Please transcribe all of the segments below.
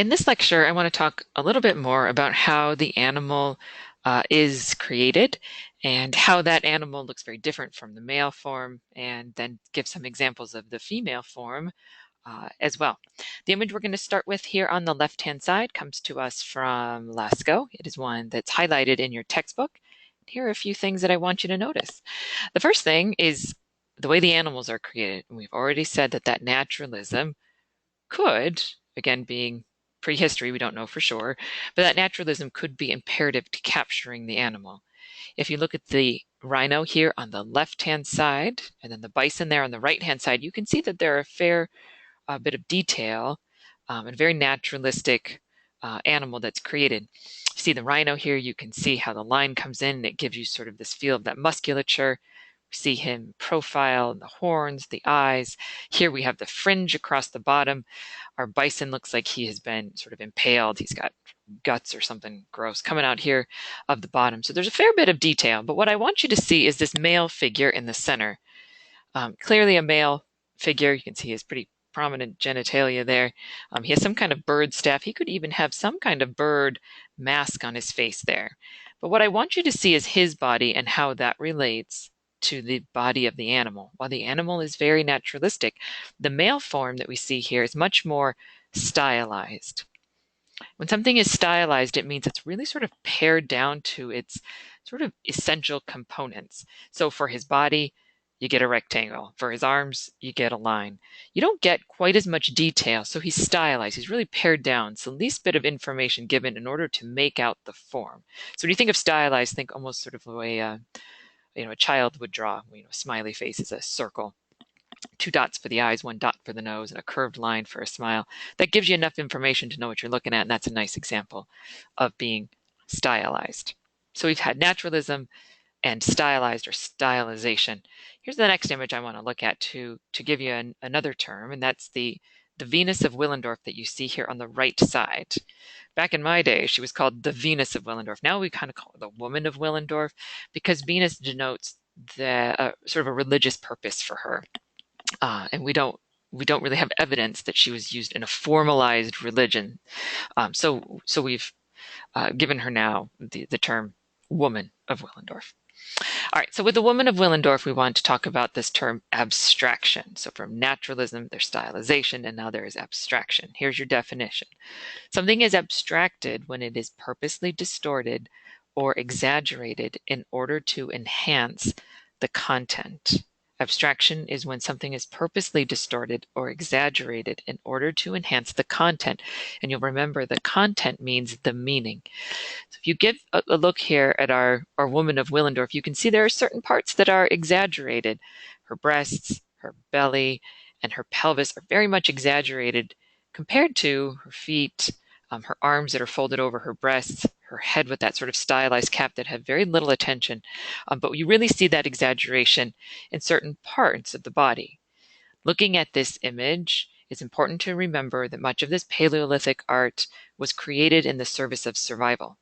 In this lecture, I want to talk a little bit more about how the animal is created and how that animal looks very different from the male form, and then give some examples of the female form as well. The image we're going to start with here on the left-hand side comes to us from Lascaux. It is one that's highlighted in your textbook. Here are a few things that I want you to notice. The first thing is the way the animals are created. And we've already said that naturalism could, again, being prehistory, we don't know for sure, but that naturalism could be imperative to capturing the animal. If you look at the rhino here on the left-hand side, and then the bison there on the right-hand side, you can see that there are a fair bit of detail and very naturalistic animal that's created. You see the rhino here, you can see how the line comes in, and it gives you sort of this feel of that musculature. We see him profile, the horns, the eyes. Here we have the fringe across the bottom. Our bison looks like he has been sort of impaled. He's got guts or something gross coming out here of the bottom. So there's a fair bit of detail. But what I want you to see is this male figure in the center. Clearly a male figure. You can see his pretty prominent genitalia there. He has some kind of bird staff. He could even have some kind of bird mask on his face there. But what I want you to see is his body and how that relates to the body of the animal. While the animal is very naturalistic, the male form that we see here is much more stylized. When something is stylized, it means it's really sort of pared down to its sort of essential components. So for his body, you get a rectangle. For his arms, you get a line. You don't get quite as much detail, so he's stylized. He's really pared down. It's the least bit of information given in order to make out the form. So when you think of stylized, think almost sort of the way a child would draw. A smiley face is a circle. 2 dots for the eyes, 1 dot for the nose, and a curved line for a smile. That gives you enough information to know what you're looking at, and that's a nice example of being stylized. So we've had naturalism and stylized or stylization. Here's the next image I want to look at to give you another term, and that's the Venus of Willendorf that you see here on the right side. Back in my day, she was called the Venus of Willendorf. Now we kind of call her the Woman of Willendorf because Venus denotes the sort of a religious purpose for her. And we don't really have evidence that she was used in a formalized religion. So we've given her now the term Woman of Willendorf. All right, so with the Woman of Willendorf, we want to talk about this term abstraction. So from naturalism, there's stylization, and now there is abstraction. Here's your definition. Something is abstracted when it is purposely distorted or exaggerated in order to enhance the content. Abstraction is when something is purposely distorted or exaggerated in order to enhance the content. And you'll remember the content means the meaning. So if you give a look here at our Woman of Willendorf, you can see there are certain parts that are exaggerated. Her breasts, her belly, and her pelvis are very much exaggerated compared to her feet, her arms that are folded over her breasts, her head with that sort of stylized cap that have very little attention. But you really see that exaggeration in certain parts of the body. Looking at this image, it's important to remember that much of this Paleolithic art was created in the service of survival.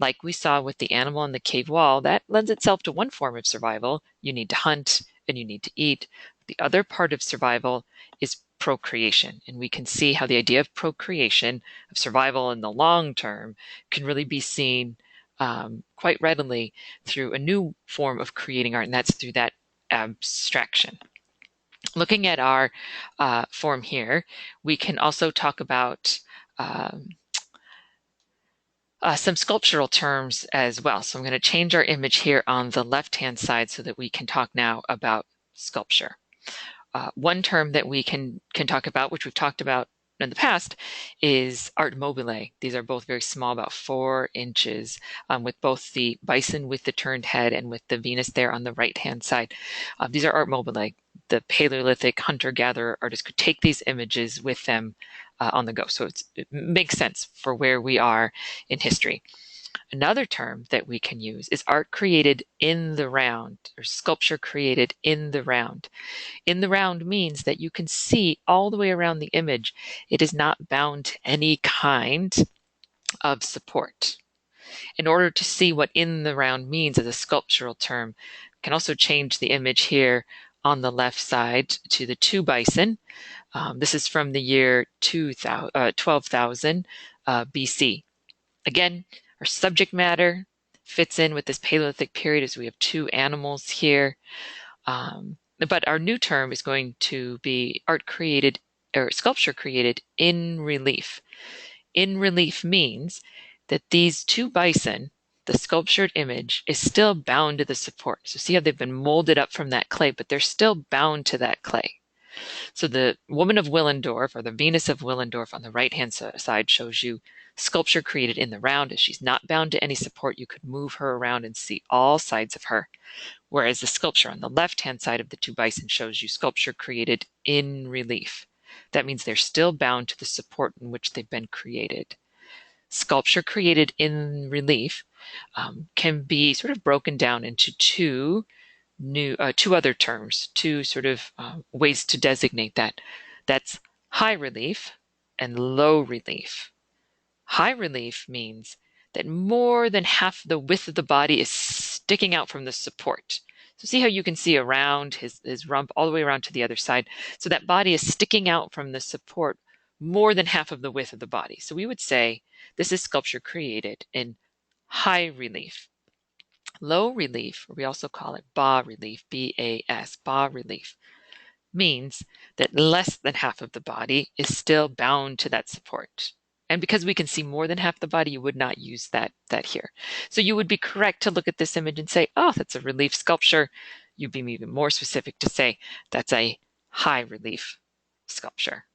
Like we saw with the animal on the cave wall, that lends itself to one form of survival. You need to hunt and you need to eat. The other part of survival is procreation. And we can see how the idea of procreation, of survival in the long term, can really be seen quite readily through a new form of creating art, and that's through that abstraction. Looking at our form here, we can also talk about some sculptural terms as well. So I'm going to change our image here on the left-hand side so that we can talk now about sculpture. One term that we can talk about, which we've talked about in the past, is art mobile. These are both very small, about 4 inches, with both the bison with the turned head and with the Venus there on the right-hand side. These are art mobile. The Paleolithic hunter-gatherer artists could take these images with them on the go. So it makes sense for where we are in history. Another term that we can use is art created in the round, or sculpture created in the round. In the round means that you can see all the way around the image. It is not bound to any kind of support. In order to see what in the round means as a sculptural term, we can also change the image here on the left side to the two bison. This is from the year 12,000 BC. Again, our subject matter fits in with this Paleolithic period as we have two animals here. But our new term is going to be art created or sculpture created in relief. In relief means that these two bison, the sculptured image, is still bound to the support. So see how they've been molded up from that clay, but they're still bound to that clay. So the woman of Willendorf, or the Venus of Willendorf on the right-hand side, shows you sculpture created in the round. As she's not bound to any support, you could move her around and see all sides of her. Whereas the sculpture on the left-hand side of the two bison shows you sculpture created in relief. That means they're still bound to the support in which they've been created. Sculpture created in relief can be sort of broken down into two other terms, two sort of ways to designate that. That's high relief and low relief. High relief means that more than half the width of the body is sticking out from the support. So see how you can see around his rump all the way around to the other side. So that body is sticking out from the support more than half of the width of the body. So we would say this is sculpture created in high relief. Low relief, or we also call it bas relief, B-A-S, bas relief, means that less than half of the body is still bound to that support. And because we can see more than half the body, you would not use that here. So you would be correct to look at this image and say, oh, that's a relief sculpture. You'd be even more specific to say that's a high relief sculpture.